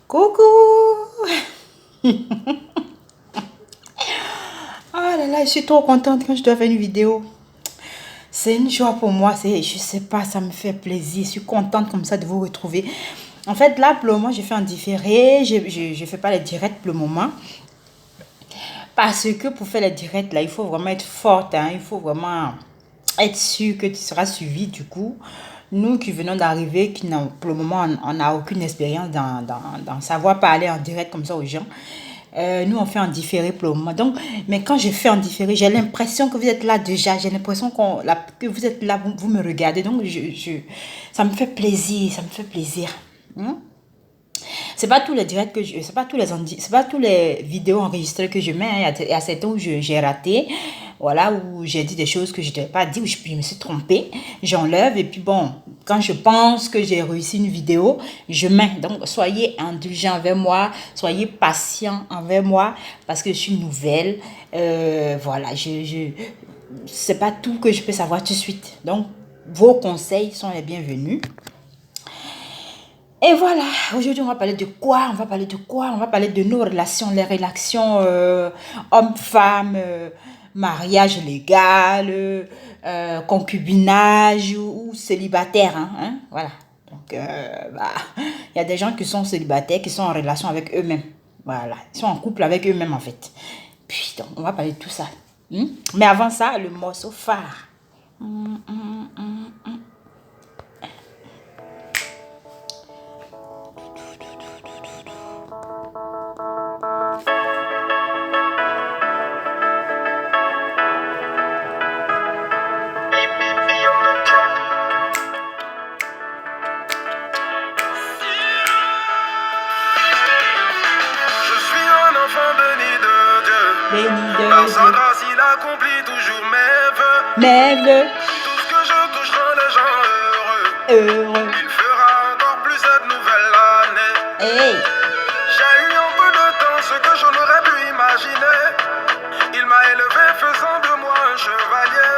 Coucou. Oh là là, je suis trop contente quand je dois faire une vidéo. C'est une joie pour moi, je sais pas, ça me fait plaisir. Je suis contente comme ça de vous retrouver. En fait, là, pour le moment, je fais en différé. Je fais pas les directs pour le moment. Parce que pour faire les directs, là, il faut vraiment être forte. Hein, il faut vraiment être sûr que tu seras suivi. Du coup, nous qui venons d'arriver, qui pour le moment, on n'a aucune expérience dans savoir parler en direct comme ça aux gens. Nous, on fait en différé pour le moment. Donc, mais quand je fais en différé, j'ai l'impression que vous êtes là déjà. J'ai l'impression que vous êtes là, vous me regardez. Donc, ça me fait plaisir. Ça me fait plaisir. C'est pas tous les directs que c'est pas tous les vidéos enregistrées que je mets. Hein. Il y a certains où j'ai raté. Voilà, où j'ai dit des choses que je ne devais pas dire, où je me suis trompée. J'enlève et puis bon, quand je pense que j'ai réussi une vidéo, je mets. Donc, soyez indulgents envers moi, soyez patients envers moi parce que je suis nouvelle. Voilà, c'est pas tout que je peux savoir tout de suite. Donc, vos conseils sont les bienvenus. Et voilà, aujourd'hui on va parler de quoi? On va parler de nos relations, les relations hommes-femmes, mariage légal, concubinage ou célibataire. Hein, voilà. Donc, il y a des gens qui sont célibataires, qui sont en relation avec eux-mêmes. Voilà, ils sont en couple avec eux-mêmes en fait. Puis, donc, on va parler de tout ça. Mais avant ça, le morceau phare. Par sa grâce, il accomplit toujours mes vœux. Tout ce que je touche rend les gens heureux. Il fera encore plus cette nouvelle année. J'ai eu en peu de temps ce que je n'aurais pu imaginer. Il m'a élevé faisant de moi un chevalier.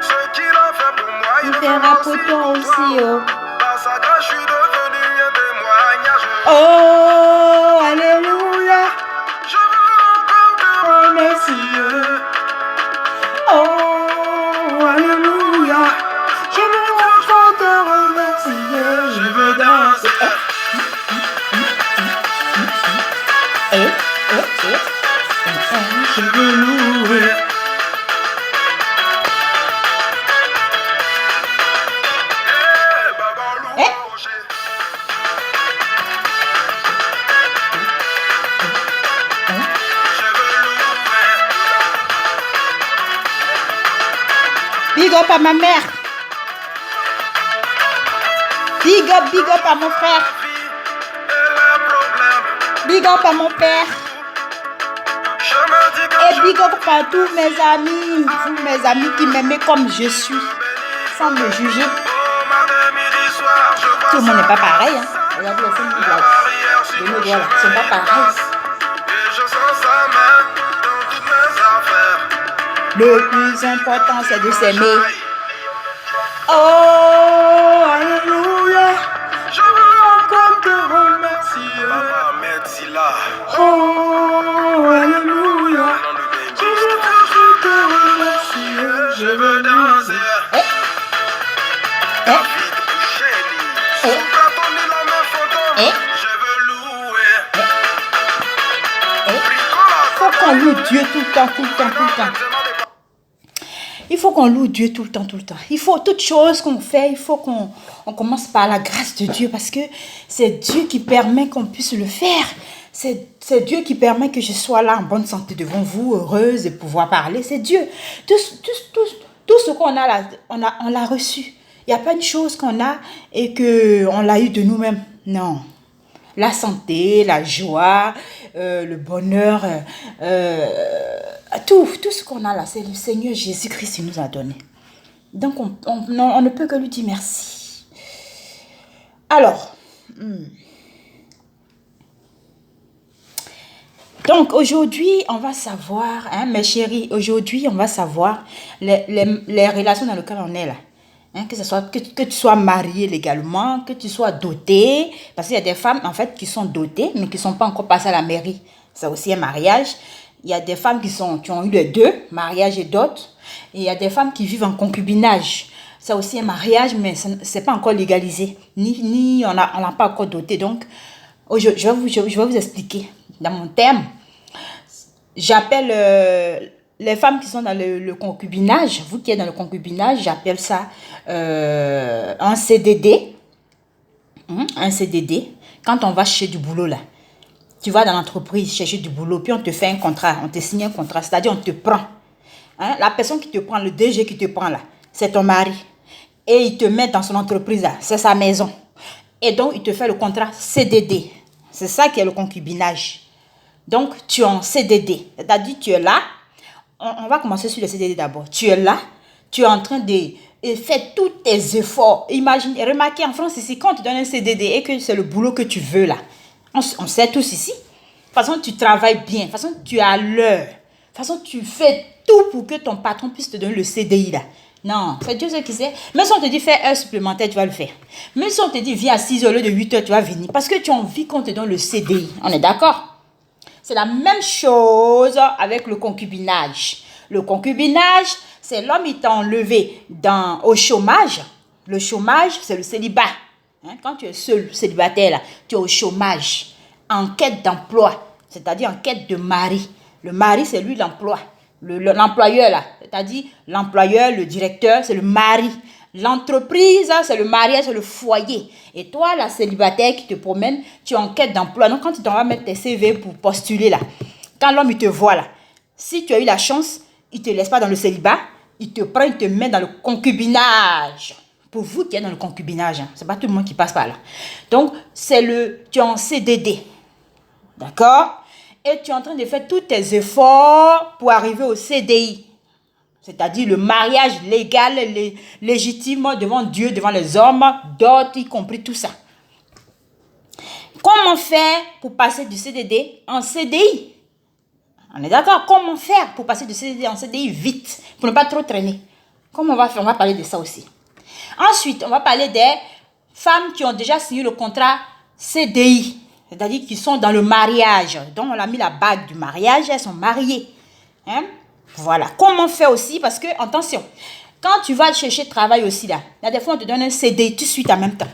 Ce qu'il a fait pour moi, il le fera aussi pour toi. Par sa grâce, je suis devenu un témoignage. Oh, alléluia. Je veux encore te remercier. Oh, alléluia. Je veux encore te remercier. Je veux danser. Je veux louer. Big up à ma mère. Big up à mon frère. Big up à mon père. Et big up à tous mes amis. Vous mes amis qui m'aimaient comme je suis. Sans me juger. Tout le monde n'est pas pareil. Hein. Regardez les films de nos doigts là. Ils ne sont pas pareils. Le plus important, c'est de s'aimer. Oh, alléluia. Je veux encore te remercier. Papa, merci là. Oh, alléluia. Je veux toujours te remercier. Je veux danser. Je veux louer. Faut qu'on loue Dieu tout le temps. Il faut qu'on loue Dieu tout le temps. Il faut toute chose qu'on fait, il faut qu'on commence par la grâce de Dieu parce que c'est Dieu qui permet qu'on puisse le faire. C'est Dieu qui permet que je sois là en bonne santé devant vous, heureuse et pouvoir parler. C'est Dieu. Tout ce qu'on a là, on l'a reçu. Il n'y a pas une chose qu'on a et qu'on l'a eu de nous-mêmes. Non. La santé, la joie, le bonheur, tout ce qu'on a là, c'est le Seigneur Jésus-Christ qui nous a donné. Donc, on ne peut que lui dire merci. Alors, donc aujourd'hui, on va savoir, hein, mes chéris, aujourd'hui, on va savoir les relations dans lesquelles on est là. Hein, que tu sois marié légalement, que tu sois doté. Parce qu'il y a des femmes, en fait, qui sont dotées, mais qui ne sont pas encore passées à la mairie. C'est aussi un mariage. Il y a des femmes qui ont eu les deux, mariage et dot. Et il y a des femmes qui vivent en concubinage. C'est aussi un mariage, mais ce n'est pas encore légalisé. Ni on n'a pas encore doté. Donc, je vais vous expliquer. Dans mon terme, j'appelle les femmes qui sont dans le concubinage, vous qui êtes dans le concubinage, j'appelle ça un CDD. Un CDD. Quand on va chercher du boulot là, tu vas dans l'entreprise chercher du boulot, puis on te fait un contrat, on te signe un contrat, c'est-à-dire on te prend. Hein? La personne qui te prend, le DG qui te prend là, c'est ton mari. Et il te met dans son entreprise là, c'est sa maison. Et donc, il te fait le contrat CDD. C'est ça qui est le concubinage. Donc, tu es en CDD. C'est-à-dire, tu es là. On va commencer sur le CDD d'abord. Tu es là. Tu es en train de faire tous tes efforts. Imagine, remarquez en France ici, quand on te donne un CDD et que c'est le boulot que tu veux là, on sait tous ici. De toute façon, tu travailles bien. De toute façon, tu es à l'heure. De toute façon, tu fais tout pour que ton patron puisse te donner le CDI là. Non, c'est Dieu ce qui sait. Même si on te dit fais heure supplémentaire, tu vas le faire. Même si on te dit viens à 6 heures au lieu de 8 heures, tu vas venir. Parce que tu as envie qu'on te donne le CDI. On est d'accord? C'est la même chose avec le concubinage. Le concubinage, c'est l'homme qui t'a enlevé au chômage. Le chômage, c'est le célibat. Hein? Quand tu es seul, célibataire, là, tu es au chômage, en quête d'emploi, c'est-à-dire en quête de mari. Le mari, c'est lui l'emploi. L'employeur, là, c'est-à-dire l'employeur, le directeur, c'est le mari. L'entreprise, c'est le mariage, c'est le foyer. Et toi, la célibataire qui te promène, tu es en quête d'emploi. Donc, quand tu t'en vas mettre tes CV pour postuler, là, quand l'homme, il te voit, là, si tu as eu la chance, il ne te laisse pas dans le célibat, il te prend, il te met dans le concubinage. Pour vous qui êtes dans le concubinage, hein, ce n'est pas tout le monde qui passe par là. Donc, tu es en CDD. D'accord? Et tu es en train de faire tous tes efforts pour arriver au CDI. C'est-à-dire le mariage légal, légitime devant Dieu, devant les hommes, d'autres, y compris tout ça. Comment faire pour passer du CDD en CDI? On est d'accord? Comment faire pour passer du CDD en CDI vite, pour ne pas trop traîner? Comment on va faire? On va parler de ça aussi. Ensuite, on va parler des femmes qui ont déjà signé le contrat CDI. C'est-à-dire qu'ils sont dans le mariage. Donc, on a mis la bague du mariage, elles sont mariées. Hein? Voilà. Comment faire aussi? Parce que, attention, quand tu vas chercher travail aussi là, il y a des fois on te donne un CDI tout de suite en même temps.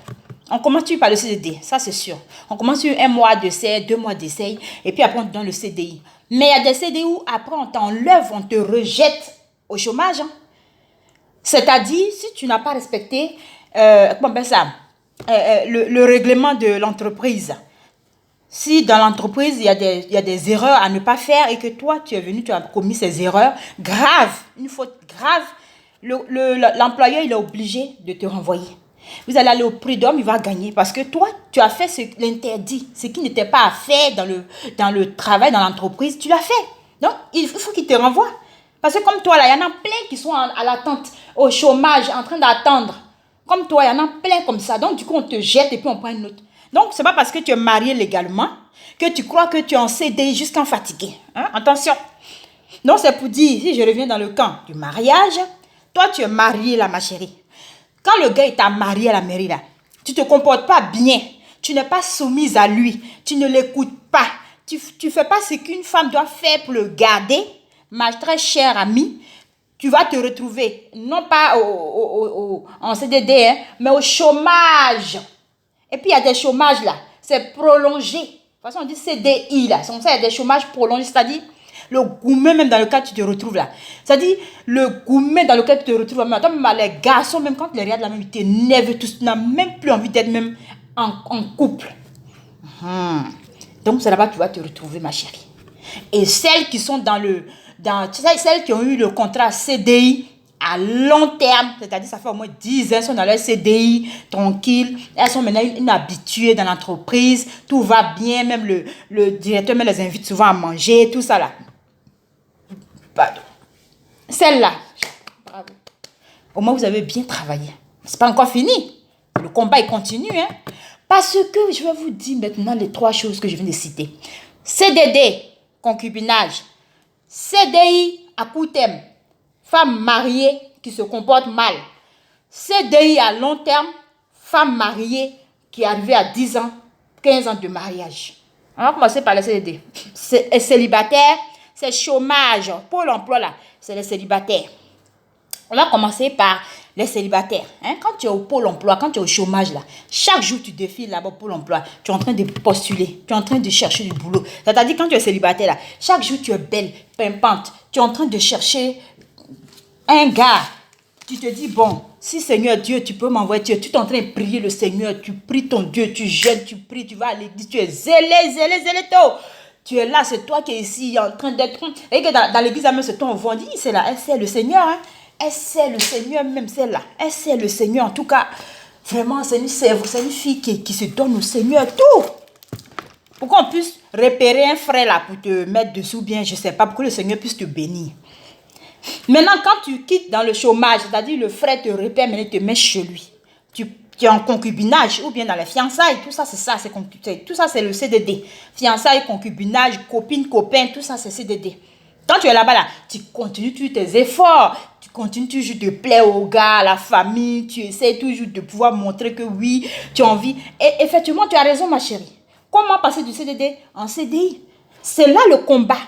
On commence par le CDD, ça c'est sûr. On commence sur 1 mois d'essai, 2 mois d'essai, et puis après on te donne le CDI. Mais il y a des CDI où après on t'enlève, on te rejette au chômage. Hein? C'est-à-dire, si tu n'as pas respecté le règlement de l'entreprise. Si dans l'entreprise, il y a des erreurs à ne pas faire et que toi, tu es venu, tu as commis ces erreurs graves, une faute grave, l'employeur, il est obligé de te renvoyer. Vous allez aller au prud'homme, il va gagner parce que toi, tu as fait l'interdit, ce qui n'était pas à faire dans le travail, dans l'entreprise, tu l'as fait. Donc, il faut qu'il te renvoie. Parce que comme toi, là, il y en a plein qui sont à l'attente, au chômage, en train d'attendre. Comme toi, il y en a plein comme ça. Donc, du coup, on te jette et puis on prend une autre. Donc, ce n'est pas parce que tu es marié légalement que tu crois que tu es en CDI jusqu'en fatigué. Hein? Attention. Donc, c'est pour dire, si je reviens dans le camp du mariage, toi, tu es marié là, ma chérie. Quand le gars t'a marié à la mairie là, tu ne te comportes pas bien. Tu n'es pas soumise à lui. Tu ne l'écoutes pas. Tu ne fais pas ce qu'une femme doit faire pour le garder. Ma très chère amie, tu vas te retrouver, non pas en CDD, hein, mais au chômage. Et puis, il y a des chômages là, c'est prolongé. De toute façon, on dit CDI là. C'est comme ça, il y a des chômages prolongés. C'est-à-dire, le gourmet même dans lequel tu te retrouves là. C'est-à-dire, le gourmet dans lequel tu te retrouves là. Même les garçons, même quand les regardent là, même, ils t'énervent tous. Tu n'as même plus envie d'être même en couple. Donc, c'est là-bas que tu vas te retrouver, ma chérie. Et celles qui sont celles qui ont eu le contrat CDI à long terme, c'est-à-dire ça fait au moins 10 ans, elles sont dans leur CDI, tranquille, elles sont maintenant inhabituées dans l'entreprise, tout va bien, même le directeur même les invite souvent à manger, tout ça là. Pardon. Celle-là, bravo. Au moins vous avez bien travaillé. C'est pas encore fini. Le combat il continue, hein. Parce que je vais vous dire maintenant les 3 choses que je viens de citer. CDD, concubinage. CDI à court terme, femme mariée qui se comporte mal. CDI à long terme, femme mariée qui est arrivée à 10 ans, 15 ans de mariage. On va commencer par les CDD. C'est célibataire, c'est chômage. Pôle emploi là, c'est les célibataires. On va commencer par les célibataires. Quand tu es au pôle emploi, quand tu es au chômage là, chaque jour tu défiles là-bas au pôle emploi, tu es en train de postuler, tu es en train de chercher du boulot. C'est-à-dire quand tu es célibataire là, chaque jour tu es belle, pimpante, tu es en train de chercher un gars. Tu te dis, bon, si Seigneur Dieu, tu peux m'envoyer, tu es en train de prier le Seigneur, tu pries ton Dieu, tu jeûnes, tu pries, tu vas à l'église, tu es zélé, tôt. Tu es là, c'est toi qui es ici, en train d'être... Et que dans l'église, même ce ton, on voit, on dit, c'est là, elle sait le Seigneur, elle sait le Seigneur même, c'est là, elle sait le Seigneur. En tout cas, vraiment, c'est une fille qui se donne au Seigneur, tout. Pour qu'on puisse repérer un frère là, pour te mettre dessous bien, je ne sais pas, pour que le Seigneur puisse te bénir. Maintenant, quand tu quittes dans le chômage, c'est-à-dire le frère te repère, mais il te met chez lui. Tu es en concubinage ou bien dans les fiançailles, tout ça, tout ça, c'est le CDD. Fiançailles, concubinage, copine, copain, tout ça, c'est CDD. Quand tu es là-bas, là, tu continues toujours tes efforts, tu continues toujours de plaire au gars, à la famille, tu essaies toujours de pouvoir montrer que oui, tu as envie. Et effectivement, tu as raison, ma chérie. Comment passer du CDD en CDI? C'est là le combat.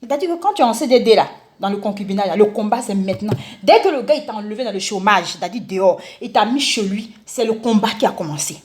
C'est-à-dire que quand tu es en CDD, là, dans le concubinage, le combat c'est maintenant. Dès que le gars il t'a enlevé dans le chômage, c'est-à-dire dehors, il t'a mis chez lui, c'est le combat qui a commencé.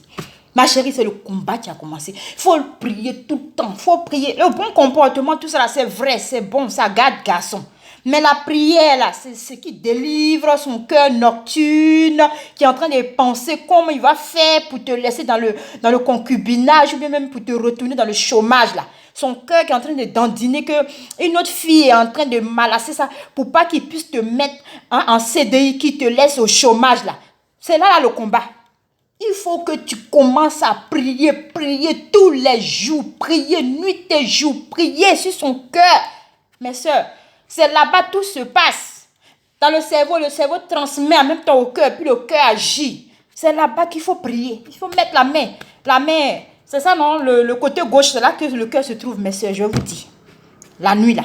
Ma chérie, c'est le combat qui a commencé. Il faut prier tout le temps, il faut prier. Le bon comportement, tout ça, c'est vrai, c'est bon, ça garde garçon. Mais la prière, là, c'est ce qui délivre son cœur nocturne, qui est en train de penser comment il va faire pour te laisser dans le concubinage ou bien même pour te retourner dans le chômage, là. Son cœur qui est en train de dandiner qu'une autre fille est en train de malasser ça pour pas qu'il puisse te mettre en CDI qui te laisse au chômage, là. C'est là le combat. Il faut que tu commences à prier tous les jours, prier nuit et jour, prier sur son cœur. Mes soeurs, c'est là-bas tout se passe. Dans le cerveau transmet en même temps au cœur, puis le cœur agit. C'est là-bas qu'il faut prier. Il faut mettre la main. C'est ça, non? Le côté gauche, c'est là que le cœur se trouve, mes soeurs, je vous dis. La nuit, là.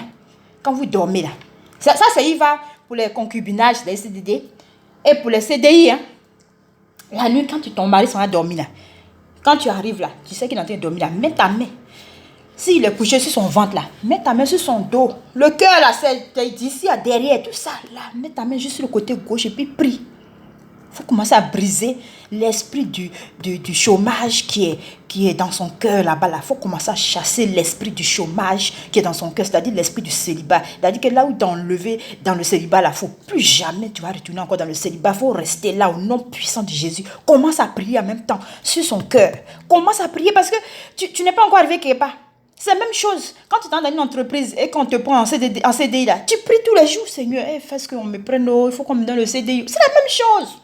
Quand vous dormez, là. Ça y va pour les concubinages, les CDD. Et pour les CDI, la nuit, quand ton mari s'en va dormir, là. Quand tu arrives, là, tu sais qu'il est en train de dormir, là. Mets ta main. S'il est couché sur son ventre, là, mets ta main sur son dos. Le cœur, là, c'est d'ici à derrière, tout ça, là. Mets ta main juste sur le côté gauche et puis prie. Il faut commencer à briser l'esprit du chômage qui est dans son cœur là-bas. Il faut commencer à chasser l'esprit du chômage qui est dans son cœur, c'est-à-dire l'esprit du célibat. C'est-à-dire que là où tu es enlevé dans le célibat, il ne faut plus jamais tu vas retourner encore dans le célibat. Il faut rester là au nom puissant de Jésus. Commence à prier en même temps sur son cœur. Commence à prier parce que tu n'es pas encore arrivé quelque part. C'est la même chose. Quand tu es dans une entreprise et qu'on te prend en CDI là, tu pries tous les jours, Seigneur, fais ce qu'on me prenne, il faut qu'on me donne le CDI. C'est la même chose.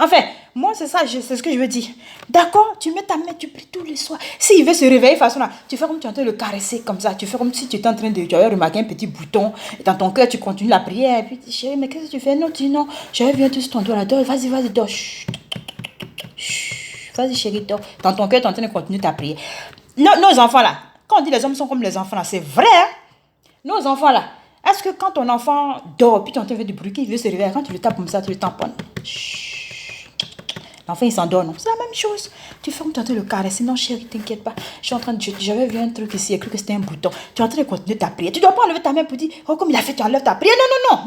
Enfin, moi, c'est ça, c'est ce que je veux dire. D'accord, tu mets ta main, tu pries tous les soirs. S'il veut se réveiller façon là, tu fais comme tu es en train de le caresser comme ça. Tu fais comme si tu étais en train de... Tu avais remarqué un petit bouton. Et dans ton cœur, tu continues la prière. Et puis, tu dis, chérie, mais qu'est-ce que tu fais? Non, tu dis non. Chérie, viens tout sur ton doigt là. Dors, vas-y, dors. Vas-y, chérie, dors. Dans ton cœur, tu es en train de continuer ta prière. Nos enfants là, quand on dit les hommes sont comme les enfants là, c'est vrai, hein? Nos enfants là, est-ce que quand ton enfant dort, puis tu es en train de faire du bruit, il veut se réveiller, quand tu le tapes comme ça, tu le tamponnes. L'enfant, il s'endort, non? C'est la même chose. Tu fais comme tu es en train de le caresser. Non, chérie, t'inquiète pas. J'avais vu un truc ici, il a cru que c'était un bouton. Tu es en train de continuer ta prière. Tu ne dois pas enlever ta main pour dire, oh, comme il a fait, tu enlèves ta prière. Non.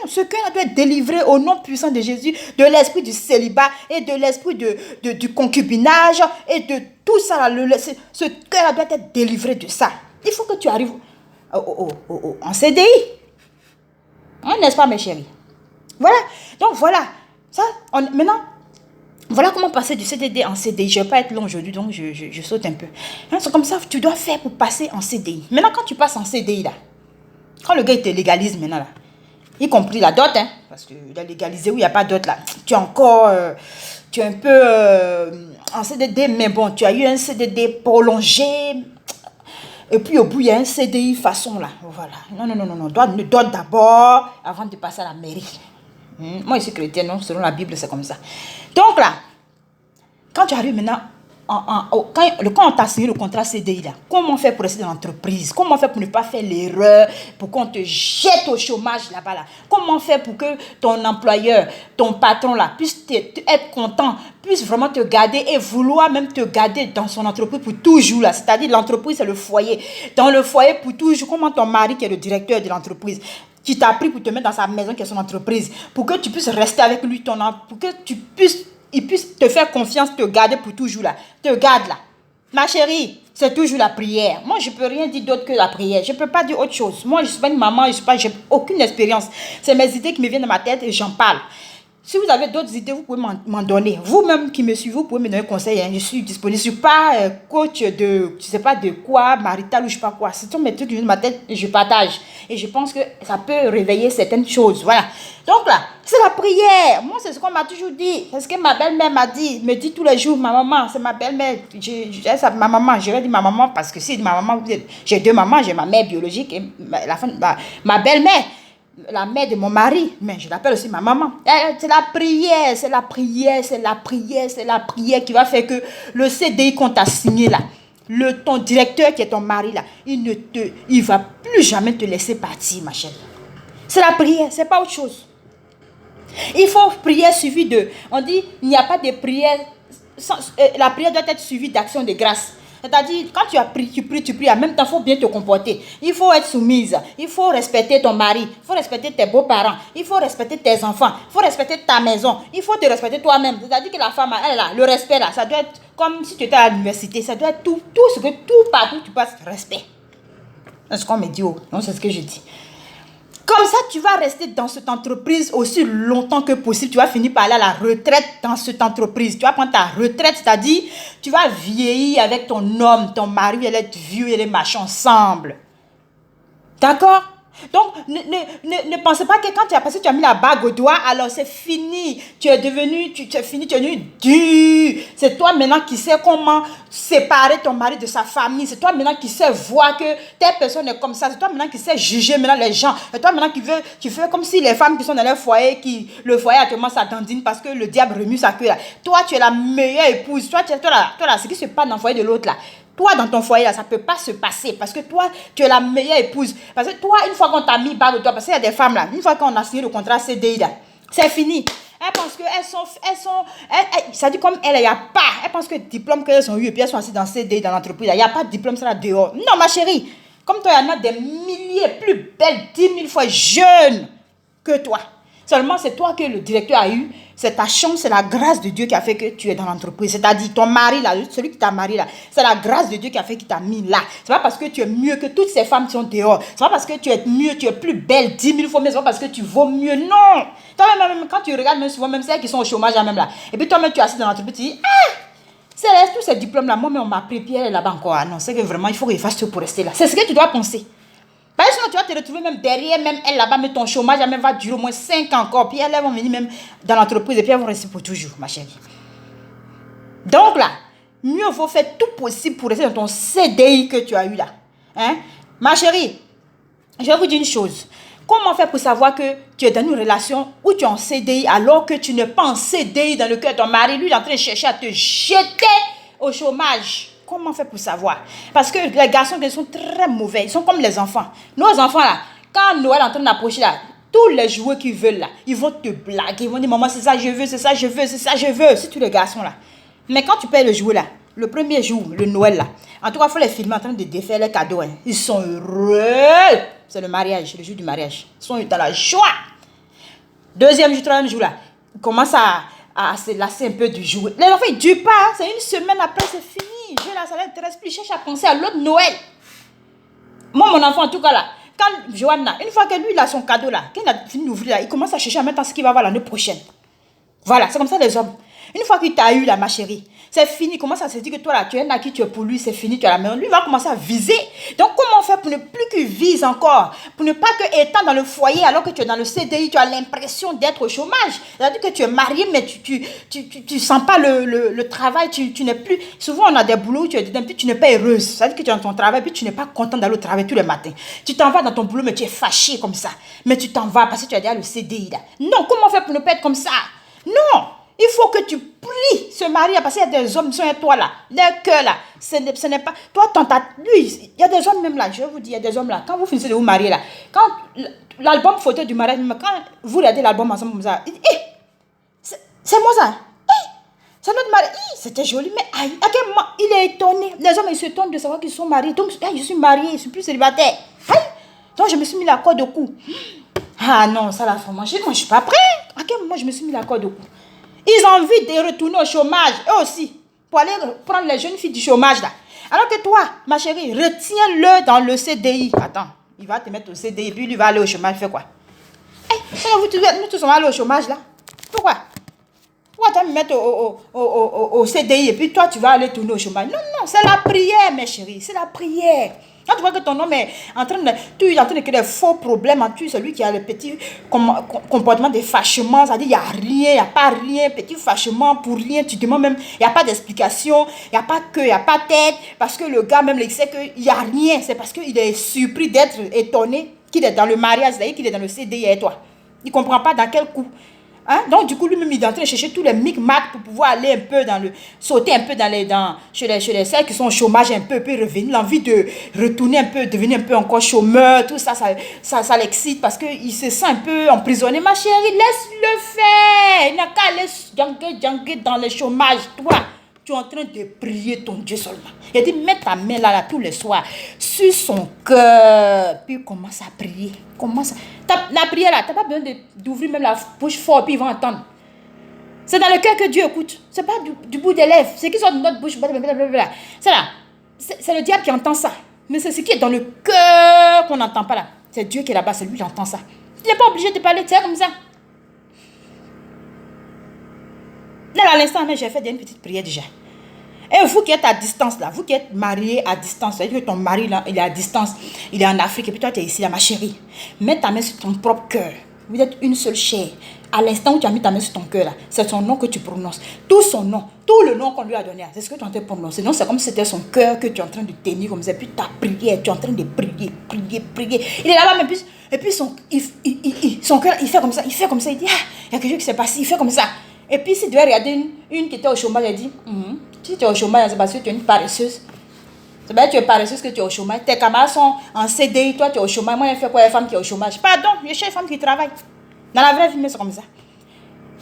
Ce cœur doit être délivré au nom puissant de Jésus, de l'esprit du célibat et de l'esprit du concubinage et de tout ça. Ce cœur doit être délivré de ça. Il faut que tu arrives en CDI. N'est-ce pas, mes chéris? Voilà. Donc, voilà. Ça, maintenant... Voilà comment passer du CDD en CDI. Je ne vais pas être long aujourd'hui, donc je saute un peu. C'est comme ça que tu dois faire pour passer en CDI. Maintenant, quand tu passes en CDI, là, quand le gars il te légalise maintenant, là, y compris la dot, parce qu'il a légalisé où il n'y a pas dot, là, tu es encore, tu es un peu en CDD, mais bon, tu as eu un CDD prolongé. Et puis au bout, il y a un CDI façon, là. Voilà. Non. Dot d'abord avant de passer à la mairie. Moi, je suis chrétienne, non? Selon la Bible, c'est comme ça. Donc là, quand tu arrives maintenant quand on t'a signé le contrat CDI, là, comment faire pour rester dans l'entreprise? Comment faire pour ne pas faire l'erreur, pour qu'on te jette au chômage là-bas là? Comment faire pour que ton employeur, ton patron là, puisse être content, puisse vraiment te garder et vouloir même te garder dans son entreprise pour toujours là? C'est-à-dire l'entreprise, c'est le foyer. Dans le foyer pour toujours, comment ton mari qui est le directeur de l'entreprise, qui t'a pris pour te mettre dans sa maison qui est son entreprise, pour que tu puisses rester avec lui, pour que il puisse te faire confiance, te garder pour toujours là. Te garde là. Ma chérie, c'est toujours la prière. Moi, je ne peux rien dire d'autre que la prière. Je ne peux pas dire autre chose. Moi, je ne suis pas une maman, je n'ai aucune expérience. C'est mes idées qui me viennent dans ma tête et j'en parle. Si vous avez d'autres idées, vous pouvez m'en donner. Vous-même qui me suivez, vous pouvez me donner un conseil. Hein. Je suis disponible. Je ne suis pas coach de, je ne sais pas de quoi, marital ou je ne sais pas quoi. Ce sont mes trucs qui viennent de ma tête et je partage. Et je pense que ça peut réveiller certaines choses. Voilà. Donc là, c'est la prière. Moi, c'est ce qu'on m'a toujours dit. C'est ce que ma belle-mère m'a dit. Me dit tous les jours, ma maman, c'est ma belle-mère. Ma maman, je vais dire ma maman parce que si ma maman, j'ai deux mamans, j'ai ma mère biologique et ma belle-mère. La mère de mon mari, mais je l'appelle aussi ma maman. C'est la prière, c'est la prière, c'est la prière, c'est la prière qui va faire que le CDI qu'on t'a signé là, ton directeur qui est ton mari là, il va plus jamais te laisser partir, ma chérie. C'est la prière, c'est pas autre chose. Il faut prière suivie de, on dit, il n'y a pas de prière, la prière doit être suivie d'action de grâce. C'est-à-dire, quand tu pries, en même temps, il faut bien te comporter. Il faut être soumise. Il faut respecter ton mari. Il faut respecter tes beaux-parents. Il faut respecter tes enfants. Il faut respecter ta maison. Il faut te respecter toi-même. C'est-à-dire que la femme, elle là, le respect là, ça doit être comme si tu étais à l'université. Ça doit être tout partout, tu passes respect. C'est ce qu'on me dit. Oh. Non, c'est ce que je dis. Comme ça, tu vas rester dans cette entreprise aussi longtemps que possible. Tu vas finir par aller à la retraite dans cette entreprise. Tu vas prendre ta retraite, c'est-à-dire, tu vas vieillir avec ton homme, ton mari, elle est vieux et les machins ensemble. D'accord? Donc, ne pensez pas que quand tu as mis la bague au doigt, alors c'est fini. Tu es devenu dur. C'est toi maintenant qui sais comment séparer ton mari de sa famille. C'est toi maintenant qui sais voir que telle personne est comme ça. C'est toi maintenant qui sais juger maintenant les gens. C'est toi maintenant tu fais comme si les femmes qui sont dans leur foyer, le foyer actuellement ça dandine parce que le diable remue sa queue là. Toi, tu es la meilleure épouse. Toi là, ce qui se passe dans le foyer de l'autre là. Toi, dans ton foyer, là, ça ne peut pas se passer. Parce que toi, tu es la meilleure épouse. Parce que toi, une fois qu'on t'a mis bague de toi, parce qu'il y a des femmes là, une fois qu'on a signé le contrat CDI là, c'est fini. Elles pensent ça dit comme elle, il n'y a pas. Elles pensent que le diplôme qu'elles ont eu, et puis elles sont assises dans CDI, dans l'entreprise, il n'y a pas de diplôme, ça là dehors. Non, ma chérie. Comme toi, il y en a des milliers, plus belles, 10 000 fois jeunes que toi. Seulement, c'est toi que le directeur a eu. C'est ta chance, c'est la grâce de Dieu qui a fait que tu es dans l'entreprise. C'est-à-dire, ton mari là, celui qui t'a marié là, c'est la grâce de Dieu qui a fait qu'il t'a mis là. C'est pas parce que tu es mieux que toutes ces femmes qui sont dehors. C'est pas parce que tu es mieux, tu es plus belle 10 000 fois mieux. C'est pas parce que tu vaux mieux. Non. Toi-même, quand tu regardes, même souvent, même celles qui sont au chômage même là. Et puis toi-même, tu es assis dans l'entreprise, tu dis, c'est tous ces diplômes là. Moi, mais on m'a pris, puis elle est là-bas encore. Ah non, c'est que vraiment, il faut qu'il fasse tout pour rester là. C'est ce que tu dois penser. Parce que sinon, tu vas te retrouver même derrière, même elle là-bas, mais ton chômage même va durer au moins 5 ans encore. Puis elles vont venir même dans l'entreprise et puis elles vont rester pour toujours, ma chérie. Donc là, mieux vaut faire tout possible pour rester dans ton CDI que tu as eu là. Hein? Ma chérie, je vais vous dire une chose. Comment faire pour savoir que tu es dans une relation où tu es en CDI alors que tu n'es pas en CDI dans le cœur de ton mari? Lui, il est en train de chercher à te jeter au chômage. Comment faire pour savoir? Parce que les garçons, ils sont très mauvais. Ils sont comme les enfants. Nos enfants, là, quand Noël est en train d'approcher, là, tous les jouets qu'ils veulent, là, ils vont te blaguer. Ils vont dire, maman, c'est ça, je veux, c'est ça, je veux, c'est ça, je veux. C'est tous les garçons, là. Mais quand tu payes le jouet, là, le premier jour, le Noël, là, en tout cas, il faut les filmer en train de défaire les cadeaux. Hein. Ils sont heureux. C'est le mariage, le jour du mariage. Ils sont dans la joie. Deuxième jour, troisième jour, là, ils commencent à se lasser un peu du jouet. Les enfants, ils ne durent pas. C'est une semaine après, c'est fini. Je là, ça ne l'intéresse plus. Je cherche à penser à l'autre Noël. Moi, mon enfant, en tout cas, là, quand Johanna, une fois que lui, il a son cadeau, là, qu'il a fini d'ouvrir, là, il commence à chercher à mettre ce qu'il va avoir l'année prochaine. Voilà, c'est comme ça les hommes. Une fois qu'il t'a eu, là, ma chérie, c'est fini. Comment ça se dit que toi, là, tu es naquis, tu es pour lui, c'est fini, tu es à la maison. Lui, il va commencer à viser. Donc, comment faire pour ne plus qu'il vise encore? Pour ne pas que, étant dans le foyer, alors que tu es dans le CDI, tu as l'impression d'être au chômage. C'est-à-dire que tu es marié, mais tu sens pas le travail, tu n'es plus... Souvent, on a des boulots où tu es dedans, puis tu n'es pas heureuse. C'est-à-dire que tu es dans ton travail, puis tu n'es pas content d'aller au travail tous les matins. Tu t'en vas dans ton boulot, mais tu es fâché comme ça. Mais tu t'en vas parce que tu as déjà le CDI, là. Non, comment faire pour ne pas être comme ça? Non! Il faut que tu pries ce mari parce qu'il y a des hommes qui sont avec toi là. Leur cœur là. Ce n'est pas. Toi, lui, il y a des hommes même là. Je vais vous dire, il y a des hommes là. Quand vous finissez de vous marier là, quand l'album photo du mariage, quand vous regardez l'album ensemble comme ça, il dit, c'est moi ça. C'est notre mari. C'était joli, mais aïe, à quel moment il est étonné. Les hommes, ils s'étonnent de savoir qu'ils sont mariés. Donc, je suis mariée, je ne suis plus célibataire. Aïe. Donc, je me suis mis la corde au cou. Ah non, ça là, moi, je ne suis pas prêt. À quel moment je me suis mis la corde au cou? Ils ont envie de retourner au chômage, eux aussi, pour aller prendre les jeunes filles du chômage là. Alors que toi, ma chérie, retiens-le dans le CDI. Attends, il va te mettre au CDI, puis lui va aller au chômage, fais quoi? Nous tous on va aller au chômage là. Pourquoi? Pourquoi tu vas me mettre au CDI et puis toi tu vas aller tourner au chômage? Non, non, c'est la prière, mes chéris, c'est la prière. Quand tu vois que ton homme est en train de créer des faux problèmes, tu es celui qui a le petit comportement de fâchement, c'est-à-dire il n'y a rien, il n'y a pas rien, petit fâchement pour rien, tu te demandes même, il n'y a pas d'explication, il n'y a pas queue, il n'y a pas tête, parce que le gars même il sait qu'il n'y a rien, c'est parce qu'il est surpris d'être étonné qu'il est dans le mariage, c'est-à-dire qu'il est dans le CDI avec toi. Il ne comprend pas dans quel coup. Hein? Donc, du coup, lui-même, il est en train de chercher tous les micmacs pour pouvoir aller un peu sauter un peu chez les celles qui sont au chômage un peu, puis revenir. L'envie de retourner un peu, devenir un peu encore chômeur, tout ça, ça l'excite parce qu'il se sent un peu emprisonné. Ma chérie, laisse-le faire. Il n'a qu'à aller janguer dans le chômage, toi. Tu es en train de prier ton Dieu seulement. Il dit, mets ta main là tous les soirs sur son cœur. Puis commence à prier. La prière là, tu n'as pas besoin d'ouvrir même la bouche fort, puis ils vont entendre. C'est dans le cœur que Dieu écoute. Ce n'est pas du bout des lèvres. C'est qui sort de notre bouche. C'est là. C'est le diable qui entend ça. Mais c'est ce qui est dans le cœur qu'on n'entend pas là. C'est Dieu qui est là-bas, c'est lui qui entend ça. Tu n'es pas obligé de parler, c'est comme ça. Là, à l'instant, j'ai fait une petite prière déjà. Et vous qui êtes à distance là, vous qui êtes mariés à distance, c'est-à-dire que ton mari là, il est à distance, il est en Afrique et puis toi tu es ici là, ma chérie. Mets ta main sur ton propre cœur. Vous êtes une seule chair. À l'instant où tu as mis ta main sur ton cœur là, c'est son nom que tu prononces. Tout son nom, tout le nom qu'on lui a donné, c'est ce que tu es en train de prononcer. Non, c'est comme si c'était son cœur que tu es en train de tenir comme ça. Et puis ta prière, tu es en train de prier. Il est là-bas, mais et puis son cœur, il fait comme ça, il dit, il y a quelque chose qui s'est passé, il fait comme ça. Et puis, si tu dois regarder une qui était au chômage, elle dit, si tu es au chômage, c'est parce que tu es une paresseuse. C'est parce que tu es paresseuse que tu es au chômage. Tes camarades sont en CDI, toi tu es au chômage. Moi, je fais quoi, les femmes qui sont au chômage? Pardon, je cherche les femmes qui travaillent. Dans la vraie vie, mais c'est comme ça.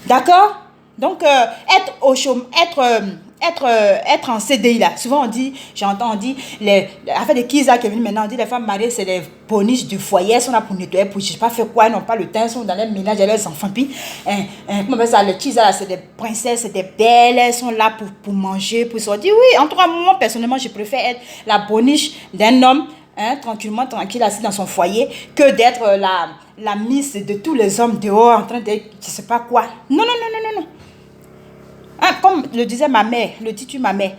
D'accord? Donc, être au chômage, être en CDI là, souvent on dit, j'entends, on dit, avec les Kisa qui viennent maintenant, on dit les femmes mariées, c'est les boniches du foyer, elles sont là pour nettoyer, pour je sais pas faire quoi, elles n'ont pas le temps, elles sont dans les ménages de leurs enfants. Puis, comment on appelle ça, les Kisa là, c'est des princesses, c'est des belles, elles sont là pour manger, pour sortir. Oui, en tout cas, moi personnellement, je préfère être la boniche d'un homme, tranquille, assis dans son foyer, que d'être la miss de tous les hommes dehors, en train de, je sais pas quoi. Non. Comme le disait ma mère, ma mère,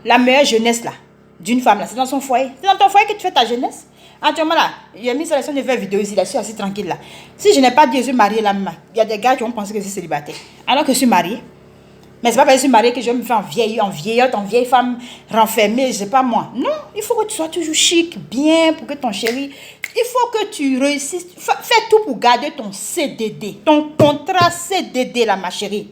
la meilleure jeunesse là, d'une femme là, c'est dans son foyer. C'est dans ton foyer que tu fais ta jeunesse. Actuellement là, il a mis ça, de faire vidéo ici, là, je suis assis tranquille là. Si je n'ai pas dit je suis mariée là, il y a des gars qui vont penser que je suis célibataire. Alors que je suis mariée. Mais c'est pas parce que je suis mariée que je vais me faire en vieille femme renfermée, je sais pas moi. Non, il faut que tu sois toujours chic, bien, pour que ton chéri... Il faut que tu réussisses. Fais tout pour garder ton CDD, ton contrat CDD là, ma chérie.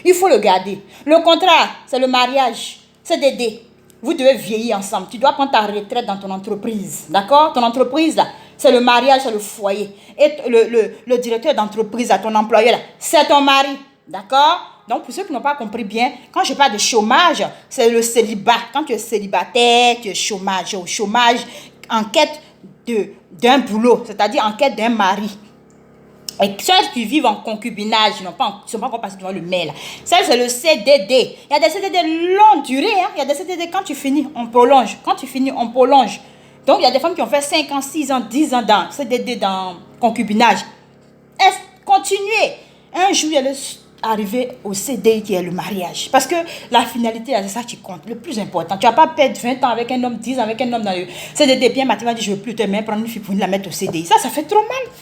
Il faut le garder. Le contrat, c'est le mariage. CDD. Vous devez vieillir ensemble. Tu dois prendre ta retraite dans ton entreprise. D'accord? Ton entreprise, là, c'est le mariage, c'est le foyer. Et le directeur d'entreprise, ton employeur, là, c'est ton mari. D'accord? Donc, pour ceux qui n'ont pas compris bien, quand je parle de chômage, c'est le célibat. Quand tu es célibataire, tu es au chômage, en quête d'un boulot, c'est-à-dire en quête d'un mari. Et celles qui vivent en concubinage, ils ne sont pas encore passés devant le mail. Ça, c'est le CDD. Il y a des CDD longue durée. Il y a des CDD, quand tu finis, on prolonge. Quand tu finis, on prolonge. Donc, il y a des femmes qui ont fait 5 ans, 6 ans, 10 ans dans CDD, dans concubinage. Continuez. Un jour, elle est arrivée au CDI qui est le mariage. Parce que la finalité, c'est ça qui compte. Le plus important. Tu ne vas pas perdre 20 ans avec un homme, 10 ans avec un homme dans le CDD. Bien, maintenant, dit, je ne veux plus te mettre, prendre une fille pour la mettre au CDI. Ça fait trop mal.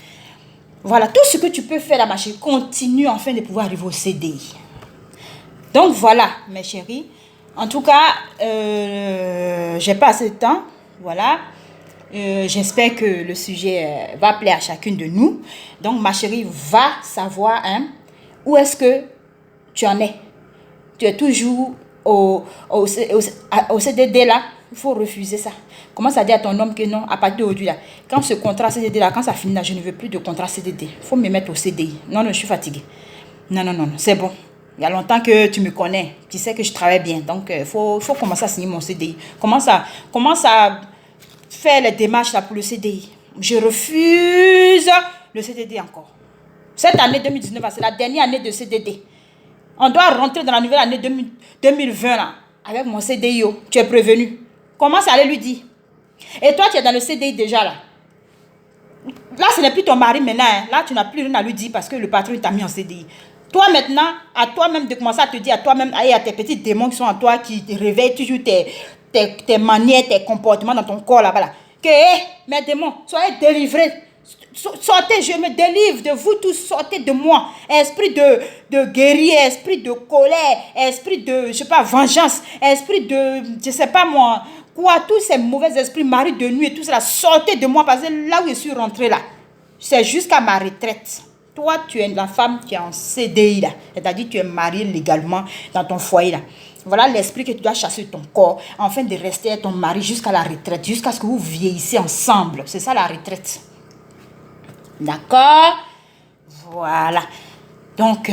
Voilà, tout ce que tu peux faire, ma chérie, continue enfin de pouvoir arriver au CDI. Donc voilà, mes chéris. En tout cas, j'ai pas assez de temps. Voilà. J'espère que le sujet va plaire à chacune de nous. Donc, ma chérie va savoir où est-ce que tu en es. Tu es toujours au CDD là. Il faut refuser ça. Commence à dire à ton homme que non, à partir d'aujourd'hui là, quand ce contrat CDD là, quand ça finit là, je ne veux plus de contrat CDD. Il faut me mettre au CDI. Non, je suis fatiguée. Non, c'est bon. Il y a longtemps que tu me connais. Tu sais que je travaille bien. Donc, il faut commencer à signer mon CDI. Commence à faire les démarches là pour le CDI. Je refuse le CDD encore. Cette année 2019, c'est la dernière année de CDD. On doit rentrer dans la nouvelle année 2020 là, avec mon CDI. Tu es prévenu. Commence à aller lui dire. Et toi, tu es dans le CDI déjà là. Là, ce n'est plus ton mari maintenant. Hein. Là, tu n'as plus rien à lui dire parce que le patron t'a mis en CDI. Toi maintenant, à toi-même de commencer à te dire à toi-même, et à tes petits démons qui sont en toi, qui te réveillent toujours tes manières, tes comportements dans ton corps là-bas. Là. Que, mes démons, soyez délivrés. Sortez, je me délivre de vous tous, sortez de moi. Esprit de guerrier, esprit de colère, esprit de, je sais pas, vengeance, esprit de, je sais pas moi, quoi, tous ces mauvais esprits, mari de nuit et tout cela, sortez de moi parce que là où je suis rentrée là, c'est jusqu'à ma retraite. Toi, tu es la femme qui est en CDI là, c'est-à-dire tu es mariée légalement dans ton foyer là. Voilà l'esprit que tu dois chasser de ton corps, afin de rester avec ton mari jusqu'à la retraite, jusqu'à ce que vous vieillissez ensemble. C'est ça la retraite. D'accord? Voilà. Donc,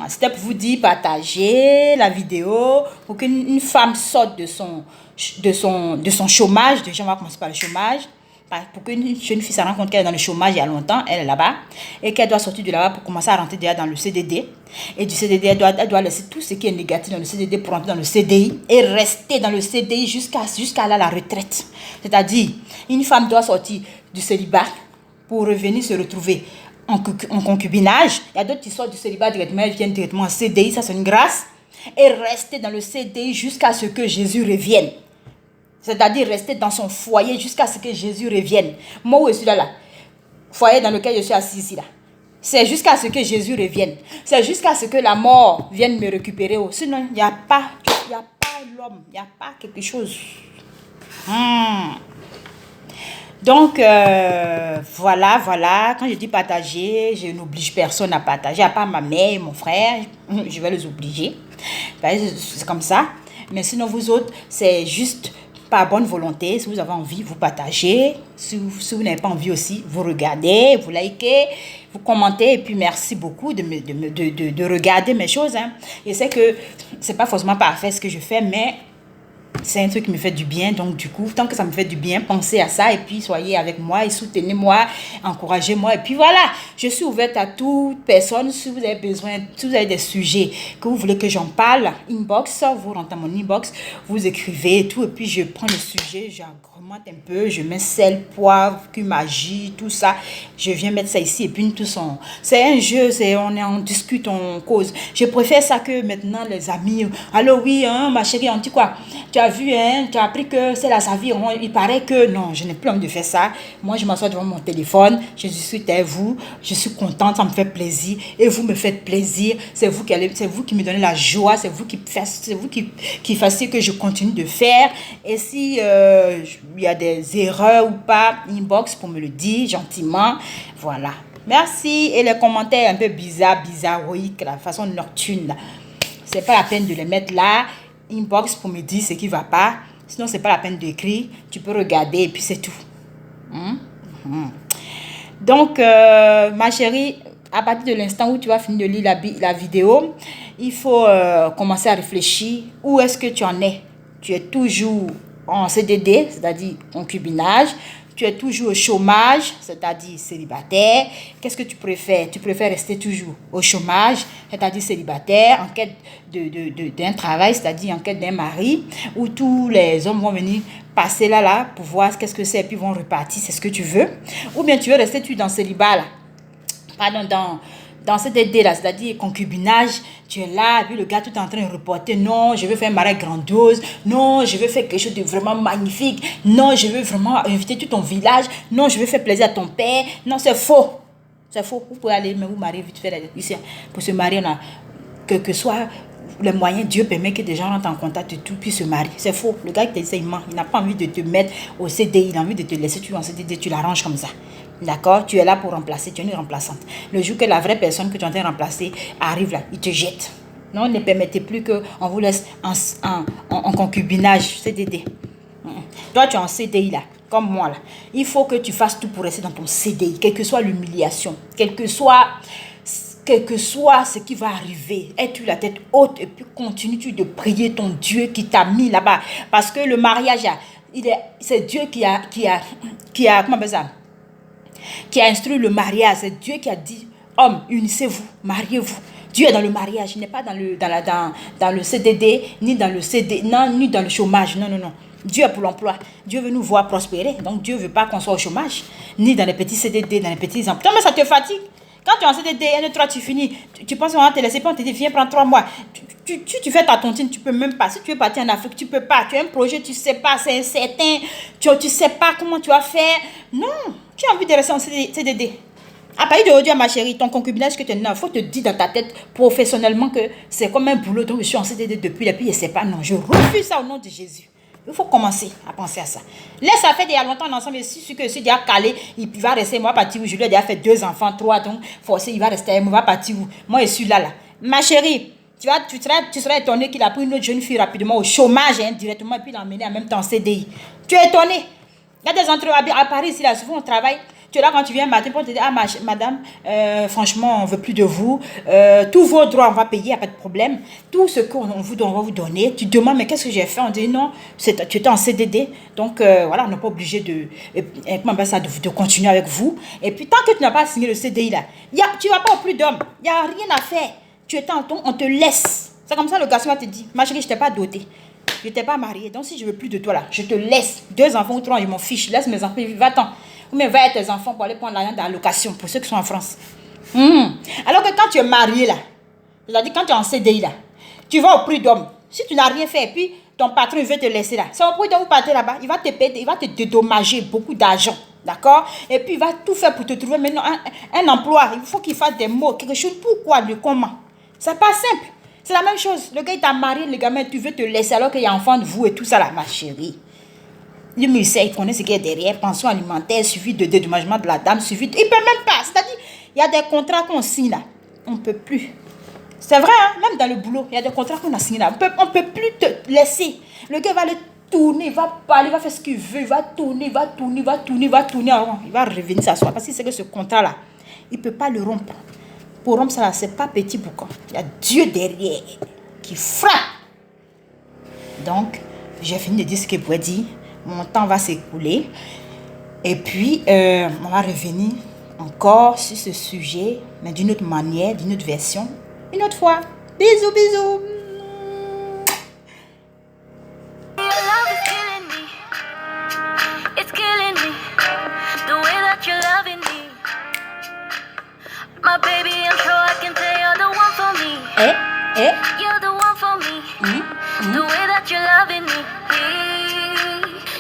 c'était pour vous dire, partagez la vidéo pour qu'une femme sorte de son chômage. Déjà, on va commencer par le chômage. Pour qu'une jeune fille se rende compte qu'elle est dans le chômage il y a longtemps, elle est là-bas, et qu'elle doit sortir de là-bas pour commencer à rentrer déjà dans le CDD. Et du CDD, elle doit laisser tout ce qui est négatif dans le CDD pour rentrer dans le CDI et rester dans le CDI jusqu'à la retraite. C'est-à-dire, une femme doit sortir du célibat pour revenir se retrouver en concubinage. Il y a d'autres qui sortent du célibat directement, elles viennent directement en CDI, ça c'est une grâce. Et rester dans le CDI jusqu'à ce que Jésus revienne. C'est-à-dire rester dans son foyer jusqu'à ce que Jésus revienne. Moi, où je suis là, foyer dans lequel je suis assis ici, là. C'est jusqu'à ce que Jésus revienne. C'est jusqu'à ce que la mort vienne me récupérer. Sinon, il n'y a pas l'homme, il n'y a pas quelque chose. Donc, voilà. Quand je dis partager, je n'oblige personne à partager, à part ma mère et mon frère. Je vais les obliger. C'est comme ça. Mais sinon, vous autres, c'est juste par bonne volonté. Si vous avez envie, vous partagez. Si vous n'avez pas envie aussi, vous regardez, vous likez, vous commentez. Et puis, merci beaucoup de regarder mes choses. Hein. Je sais que ce n'est pas forcément parfait ce que je fais, mais c'est un truc qui me fait du bien. Donc, du coup, tant que ça me fait du bien, pensez à ça. Et puis, soyez avec moi et soutenez-moi, encouragez-moi. Et puis, voilà, je suis ouverte à toute personne. Si vous avez besoin, si vous avez des sujets que vous voulez que j'en parle, inbox, vous rentrez dans mon inbox, vous écrivez et tout. Et puis, je prends le sujet, j'agrémente un peu, je mets sel, poivre, magie, tout ça. Je viens mettre ça ici. Et puis, c'est un jeu, on discute, on cause. Je préfère ça que maintenant, les amis. Allô, oui, hein, ma chérie, on dit quoi? Tu as vu, hein, tu as appris que c'est la vie. Il paraît que non, je n'ai plus envie de faire ça. Moi, je m'assois devant mon téléphone, je discute avec vous, je suis contente, ça me fait plaisir. Et vous me faites plaisir. C'est vous qui me donnez la joie, c'est vous qui faites que je continue de faire. Et si il y a des erreurs ou pas, inbox pour me le dire gentiment. Voilà. Merci. Et les commentaires un peu bizarroïques, la façon nocturne, là. C'est pas la peine de les mettre là. Inbox pour me dire ce qui ne va pas. Sinon, ce n'est pas la peine d'écrire. Tu peux regarder et puis c'est tout. Donc, ma chérie, à partir de l'instant où tu vas finir de lire la vidéo, il faut commencer à réfléchir. Où est-ce que tu en es? Tu es toujours en CDD, c'est-à-dire concubinage. Tu es toujours au chômage, c'est-à-dire célibataire. Qu'est-ce que tu préfères? Tu préfères rester toujours au chômage, c'est-à-dire célibataire, en quête d'un travail, c'est-à-dire en quête d'un mari, où tous les hommes vont venir passer là pour voir qu'est-ce que c'est, et puis vont repartir, c'est ce que tu veux. Ou bien tu veux rester dans le célibat là. Pardon, dans cette idée-là, c'est-à-dire concubinage, tu es là, et puis le gars tout est en train de reporter, non, je veux faire un mariage grandiose, non, je veux faire quelque chose de vraiment magnifique, non, je veux vraiment inviter tout ton village, non, je veux faire plaisir à ton père, non, c'est faux. C'est faux, vous pouvez aller, mais vous mariez vite fait ici, pour se marier, là, que soit les moyens, Dieu permet que des gens rentrent en contact et tout, puis se marient. C'est faux. Le gars qui il ment. Il n'a pas envie de te mettre au CDI, il a envie de te laisser, tu es en CDD, tu l'arranges comme ça. D'accord? Tu es là pour remplacer, tu es une remplaçante. Le jour que la vraie personne que tu es en train de remplacer arrive là, il te jette. Non, ne permettez plus qu'on vous laisse en concubinage, CDD. Toi, tu es en CDI là, comme moi là. Il faut que tu fasses tout pour rester dans ton CDI, quelle que soit l'humiliation, quel que soit ce qui va arriver. Aie-tu la tête haute et puis continue-tu de prier ton Dieu qui t'a mis là-bas. Parce que le mariage, c'est Dieu qui a, comment on appelle ça? Qui a instruit le mariage. C'est Dieu qui a dit, hommes, unissez-vous, mariez-vous. Dieu est dans le mariage, il n'est pas dans le CDD, ni dans le CD, non, ni dans le chômage. Non, non, non. Dieu est pour l'emploi. Dieu veut nous voir prospérer. Donc Dieu ne veut pas qu'on soit au chômage, ni dans les petits CDD, dans les petits emplois. Mais ça te fatigue. Quand tu es en CDD, 1, 2, 3, tu finis. Tu penses qu'on va te laisser, puis on te dit, viens prendre 3 mois. Tu fais ta tontine, tu peux même pas. Si tu veux partir en Afrique, tu peux pas. Tu as un projet, tu sais pas, c'est incertain. Tu sais pas comment tu vas faire. Non, tu as envie de rester en CDD. À partir d'aujourd'hui, ma chérie, ton concubinage que tu as, il faut te dire dans ta tête professionnellement que c'est comme un boulot. Donc je suis en CDD depuis, et puis je ne sais pas. Non, je refuse ça au nom de Jésus. Il faut commencer à penser à ça. Laisse ça fait déjà longtemps ensemble. Je suis sûr que je suis déjà calé. Il va rester, moi, partir où je lui ai déjà fait 2 enfants, 3. Donc, forcé, il va rester. Il va partir où? Moi, je suis là. Ma chérie, tu seras étonné qu'il a pris une autre jeune fille rapidement au chômage, directement, et puis l'a emmené en même temps en CDI. Tu es étonné? Il y a des entreprises à Paris, ici, là, souvent on travaille. Tu es là quand tu viens matin pour te dire, ah madame, franchement, on ne veut plus de vous. Tous vos droits, on va payer, il n'y a pas de problème. Tout ce qu'on vous donne, on va vous donner. Tu demandes, mais qu'est-ce que j'ai fait? On dit, non, tu étais en CDD. Donc, voilà, on n'est pas obligé de continuer avec vous. Et puis, tant que tu n'as pas signé le CDI, là, tu ne vas pas au plus d'hommes. Il n'y a rien à faire. Tu es en ton, on te laisse. C'est comme ça, le garçon va te dire, ma chérie, je ne t'ai pas dotée. Je ne t'ai pas mariée. Donc, si je ne veux plus de toi, là, je te laisse. 2 enfants ou 3, je m'en fiche. Laisse mes enfants, va-t'en. Ou bien va avec tes enfants pour aller prendre l'argent d'allocation pour ceux qui sont en France. Alors que quand tu es marié là, c'est-à-dire quand tu es en CDI là, tu vas au prix d'homme. Si tu n'as rien fait et puis ton patron veut te laisser là, c'est au prix d'homme, vous partez là-bas, il va te payer, il va te dédommager beaucoup d'argent. D'accord? Et puis il va tout faire pour te trouver maintenant un emploi. Il faut qu'il fasse des mots, quelque chose. Pourquoi, le comment? C'est pas simple. C'est la même chose. Le gars il t'a marié, le gamin, tu veux te laisser alors qu'il y a enfant de vous et tout ça là, ma chérie. Le musée, il connaît ce qu'il y a derrière, pension alimentaire, suivi de dédommagement de la dame, suivi de... Il ne peut même pas. C'est-à-dire, il y a des contrats qu'on signe là. On ne peut plus. C'est vrai, hein? Même dans le boulot, il y a des contrats qu'on a signés là. On ne peut plus te laisser. Le gars va aller tourner, il va parler, il va faire ce qu'il veut, il va tourner, il va tourner, il va tourner, il va tourner. Alors, il va revenir s'asseoir parce qu'il sait que ce contrat-là, il ne peut pas le rompre. Pour rompre ça, ce n'est pas petit boucan. Il y a Dieu derrière qui frappe. Donc, j'ai fini de dire ce qu'il pouvait dire. Mon temps va s'écouler. Et puis, on va revenir encore sur ce sujet, mais d'une autre manière, d'une autre version, une autre fois. Bisous, bisous. You're the one for me. The way that you're loving me.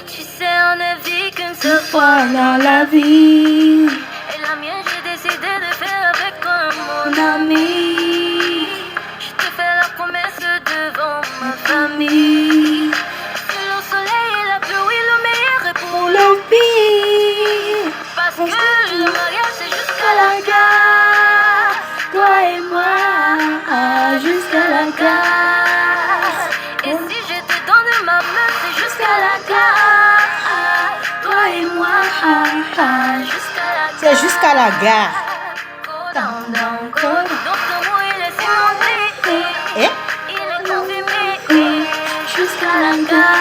Tu sais, on ne vit qu'une seule fois dans la vie. Et la mienne, j'ai décidé de faire avec toi, mon ami. Je te fais la promesse devant ma famille. C'est le soleil et la pluie, le meilleur est pour le pire. Parce que le mariage, c'est jusqu'à la gare. Toi et moi, jusqu'à la gare. Et si je te donne ma main, c'est jusqu'à la gare. Toi et moi, jusqu'à la gare. C'est jusqu'à la gare. Donc ton mot, il est cimenté. Il est confirmé. Jusqu'à la gare.